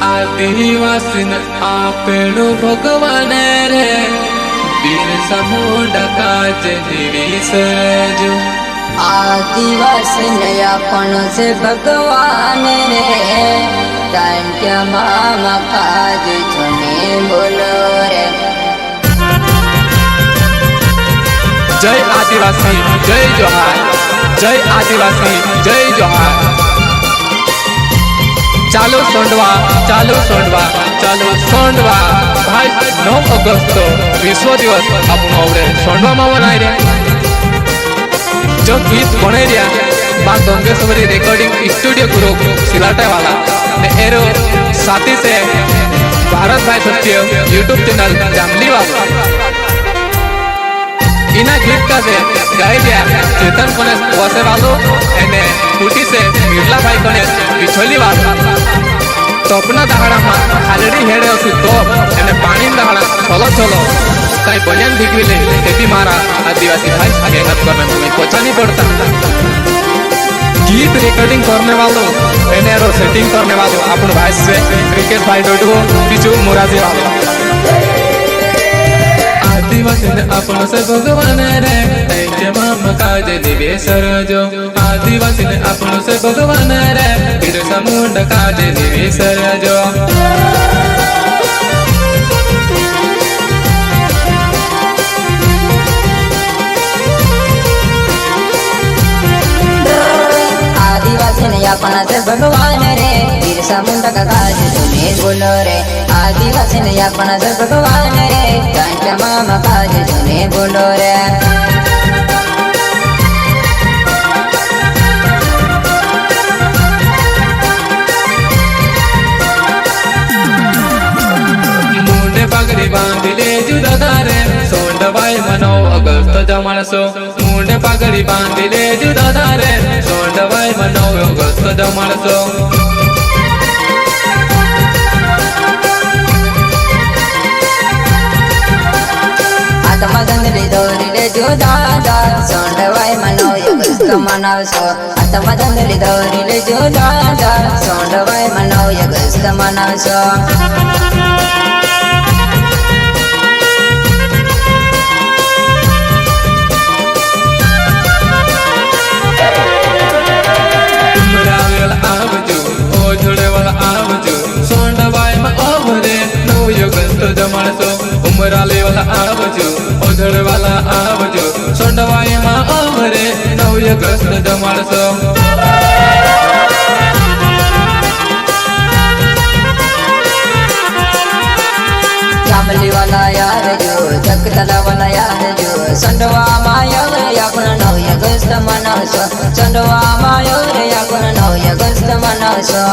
आदिवासी आपेणु भगवान रे बिरसा मुंडा काज विसरजो। आदिवासी अपन से भगवान रे टांट्या मामा काज छने बोलो रे। जय आदिवासी जय जोहार, जय आदिवासी जय जोहार। चालो सोंडवा चालो सोंडवा चालो सोंडवा भाई 9 अगस्त विश्व दिवस आपण आवडे सोंडवा मा मनाई रे। जो गीत बने रिया बा गंगेश्वरी रिकॉर्डिंग स्टूडियो ग्रुप सिलाटे वाला ने एरो साथी से भारत भाई सत्य यूट्यूब चैनल जामली वाला इना गीत का से गाय दिया चेतन गणेश वसे वालो एने कुटी से मिर्ला भाई गणेश बिछोली वाला। तो अपना दहाड़ा मा हालड़ी हेड़े असु तो एने पानी दहाड़ा चलो चलो कई बनियान दिखविले खेती मारा आदिवासी भाई आगे हाथ करने में पोछा नहीं पड़ता। गीत रिकॉर्डिंग करने वालों एने रो सेटिंग करने वालों अपन भाई से क्रिकेट भाई डोडो बिजू मुराजी वाला। आदिवासी अपन से भगवान रे तैजे माम काज दिवे सरजो। आदिवासी अपन से भगवान रे बिरसा मुंडा काज दिवे सरजो। आदिवासी अपन से भगवान रे बिरसा मुंडा का काज छने बोलो रे। आदिवासी अपन से भगवान रे टांट्या मामा काज छने बोलो रे। मुंडे पगड़ी बांधिले जुदा धारे सोंडवाई मनो अगस्त जमणसो। मुंडे पगड़ी बांधिले जुदा धारे सोंडवाई मनो अगस्त जमणसो। आत्मा दंडली दौरिले जुदा दार सोंडवाई मनो अगस्त मनावसो। आत्मा दंडली दौरिले जुदा दार सोंडवाई मनो अगस्त मनावसो। उमराले वाला आवजो ओझड़ वाला आवजो सोंडवाई मा आवरे 9 अगस्त जमणसो। जामली वाला यार जो जगतला वाला यार जो संडवा मायो रे अपन 9 अगस्त मनावसो। संडवा मायो रे अपन 9 अगस्त मनावसो।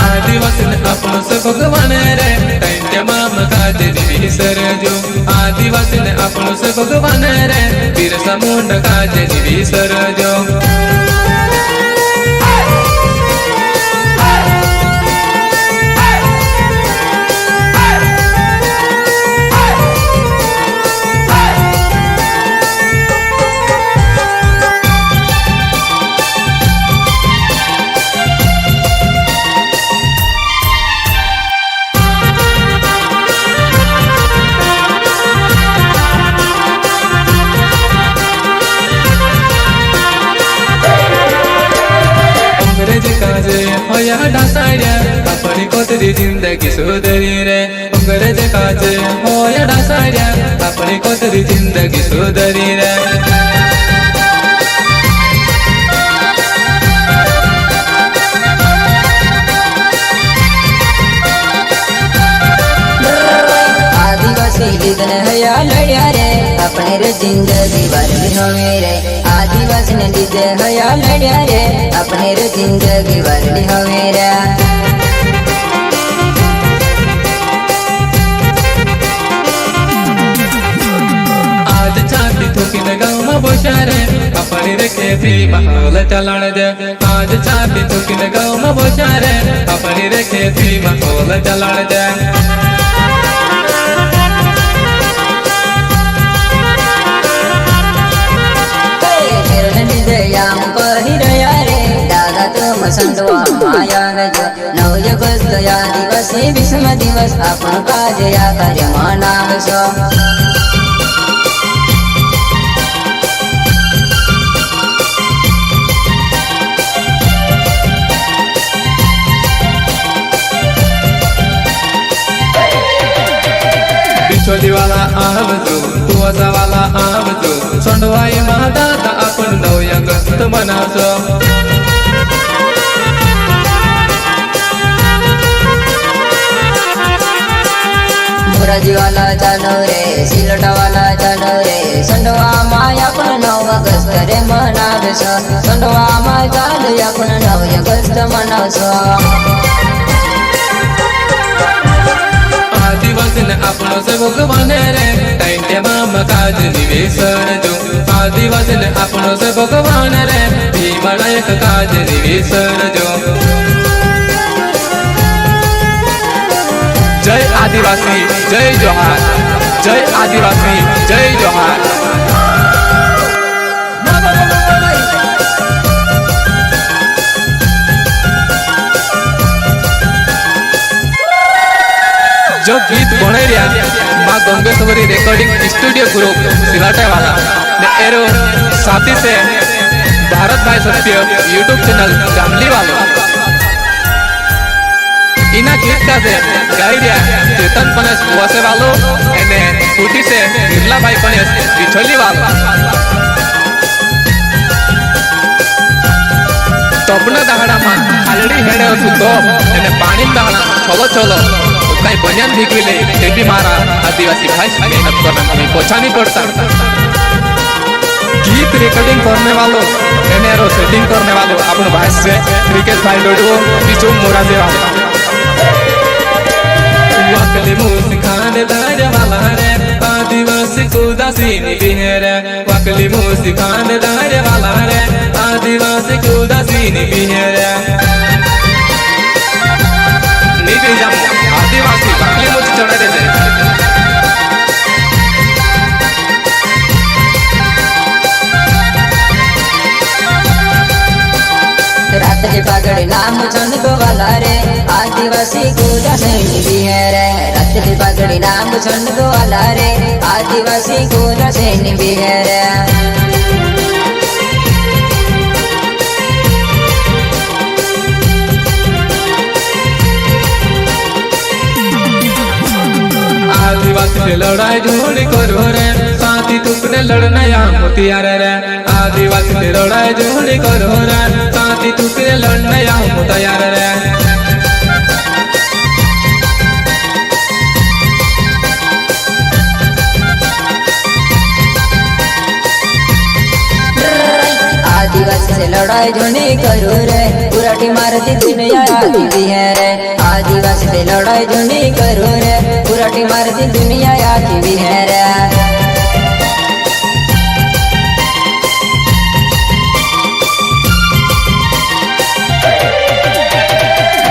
आदिवासी अपन से भगवान रे टांट्या मामा काज विसरजो। आदिवासी अपन से भगवान रे बिरसा मुंडा काज विसरजो। होया डासाड्या अपनी कोतरी जिंदगी सुधरी रे। अंग्रेज काजे होया डासाड्या अपनी कोतरी जिंदगी सुधरी रे। आदिवासी लिदन हया लड़िया रे अपने रे जिंदगी वाली होवे रे। आदिवासी ने लिदे हया लड़िया रे अपने रे जिंदगी वाली होवे रे। आज चांदी थोकी न गाँव में बोशारे अपने रे खेती माहौल चलाण दे। आज चांदी थोकी न गाँव में बोशारे अपने रे खेती माहौल चलाण दे। સંડવા માયા જો 9 ઓગસ્ટ આદિવાસી વિશ્વ દિવસ આપણો કાર્ય કાર્ય મનાવશો बिछोली वाला आवजो कुवासा वाला आवजो सोंडवाई महादाता आपण 9 ऑगस्ट मनावसो मोराजी वाला चालो रे सिलटा वाला चालो रे संडवा माय आपण 9 ऑगस्ट रे मनावसो संडवा माय चालो आपण 9 ऑगस्ट मनावसो आदिवासी ने अपनो से भगवान रे टाइटे माम काज निवेशन जो आदिवासी ने अपनो से भगवान रे भीमनायक काज निवेशन जो जय आदिवासी जय जोहार जय आदिवासी जय जोहार जो गीत बने रहा माँ गंगेश्वरी रिकॉर्डिंग स्टूडियो ग्रुप सिलाटे वाला ने एरो साथी से भारत भाई सत्य यूट्यूब चैनल जामली वाला इना गीत का से गाई दिया चेतन पनेस वासे वालो एने फूटी से बिरला भाई पनेस बिछोली वाला तोपना दहाड़ा मां आलड़ी हेडे असु तो एने पानी दहाड़ा चलो चलो कई बनियान भिगविले ते भी मारा आदिवासी भाई मेहनत करने में पोछा नहीं पड़ता गीत रिकॉर्डिंग करने वालों एनएरो सेटिंग करने वालों अपन भाई से क्रिकेट भाई लोडो बिचू मोराजे वाला वाकले मुस्कान दार वाला रे आदिवासी को दासीनी बिहेरे वाकले मुस्कान दार वाला रे आदिवासी को दासीनी बिहेरे नीचे जाओ आदिवासी वाकले मुझे चढ़ा देते रात के पागड़े नाम चंद वाला रे आदिवासी को दसनी बिहारे रात के पागड़े नाम चंद वाला रे आदिवासी को दसनी बिहारे आदिवासी से लड़ाई झोड़ी करो रे साथी तुकने लड़ना या मुतियार रे आदिवासी से लड़ाई झोड़ी करो रे साथी तुकने लड़ना या मुतियार रे आदिवासी से लड़ाई झोड़ी करो रे पुराठी मारती दुनिया आती भी है रे आदिवासी से लड़ाई झोड़ी करो रे पुराठी मारती दुनिया आती भी है रे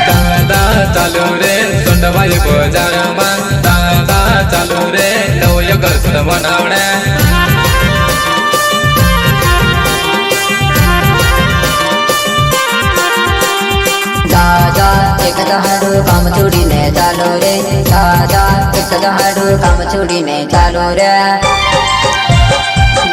दादा चालो रे सोंडवाई बजारमा दादा चालो रे 9 ऑगस्ट मनावणे दादा एक दहाड़ू काम छोड़ी ने चालो रे दादा एक दहाड़ू काम छोड़ी ने चालो रे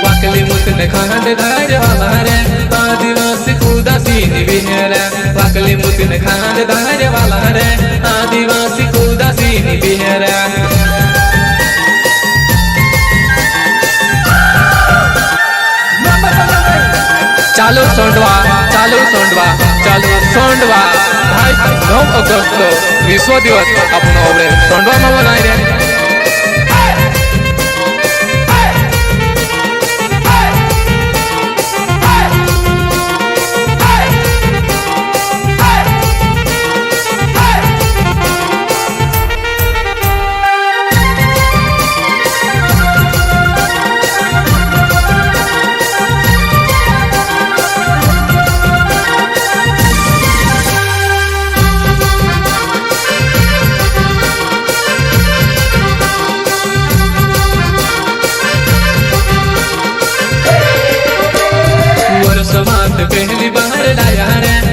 वाकली मुतने खांड धार वाला रे आदिवासी को दासीनी बिहेरे वाकली मुतने खांड धार वाला रे आदिवासी को दासीनी बिहेरे चालू सोंडवा चालू सोंडवा चालू सोंडवा भाई 9 ऑगस्ट विश्व दिवस आपण सोंडवा में मनाई रे